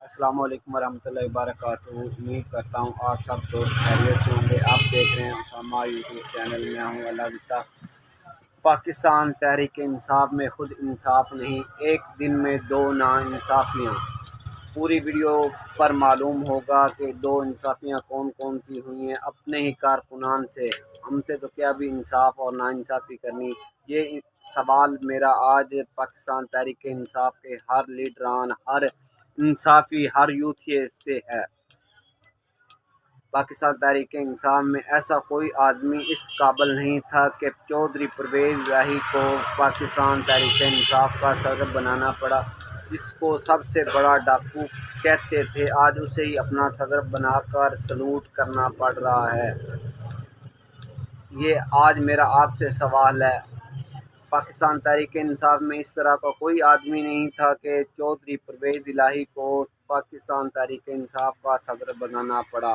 अस्सलाम वालेकुम वरहमतुल्लाहि वबरकातुहू। उम्मीद करता हूँ आप सब दोस्त खैरियत से होंगे। आप देख रहे हैं उसामा यूट्यूब चैनल में हूँ। अल्लाह विता पाकिस्तान तहरीक इंसाफ में खुद इंसाफ नहीं, एक दिन में दो नाइंसाफ़ियाँ। पूरी वीडियो पर मालूम होगा कि दो इंसाफ़ियाँ कौन कौन सी हुई हैं। अपने ही कारकुनान से हमसे तो क्या भी इंसाफ और नाइंसाफ़ी करनी, ये सवाल मेरा आज पाकिस्तान तहरीक इंसाफ के हर लीडरान, हर इंसाफ़ी, हर यूथिये से है। पाकिस्तान तहरीक इंसाफ में ऐसा कोई आदमी इस काबिल नहीं था कि चौधरी परवेज़ इलाही को पाकिस्तान तहरीक इंसाफ का सदर बनाना पड़ा। जिसको सबसे बड़ा डाकू कहते थे, आज उसे ही अपना सदर बनाकर सलूट करना पड़ रहा है। ये आज मेरा आपसे सवाल है। पाकिस्तान तहरीक इंसाफ में इस तरह का कोई आदमी नहीं था कि चौधरी परवेज़ इलाही को पाकिस्तान तहरीक इंसाफ का सदर बनाना पड़ा।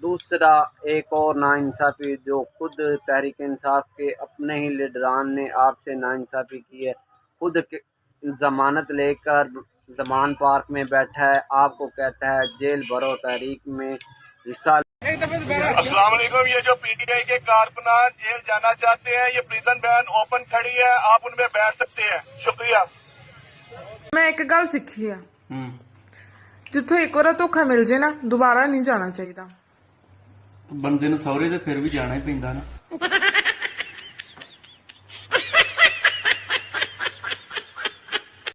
दूसरा, एक और नाइंसाफ़ी जो खुद तहरीक इंसाफ के अपने ही लीडरान ने आपसे नाइंसाफ़ी की है। खुद ज़मानत लेकर ज़मान पार्क में बैठा है, आपको कहता है जेल भरो, तहरीक में हिस्सा। अस्सलाम वालेकुम। ये जो पीटीआई के कारकुनान जेल जाना चाहते हैं, ये प्रिजन वैन ओपन खड़ी है, आप उनमें बैठ सकते हैं। शुक्रिया। मैं एक गल सीखी है, जिथों एक बार धोखा मिल जाए ना, दोबारा नहीं जाना चाहिए। ਬੰਦੇ ਨੂੰ ਸਹੁਰੇ ਤੇ ਫਿਰ ਵੀ ਜਾਣਾ ਹੀ ਪੈਂਦਾ ਨਾ।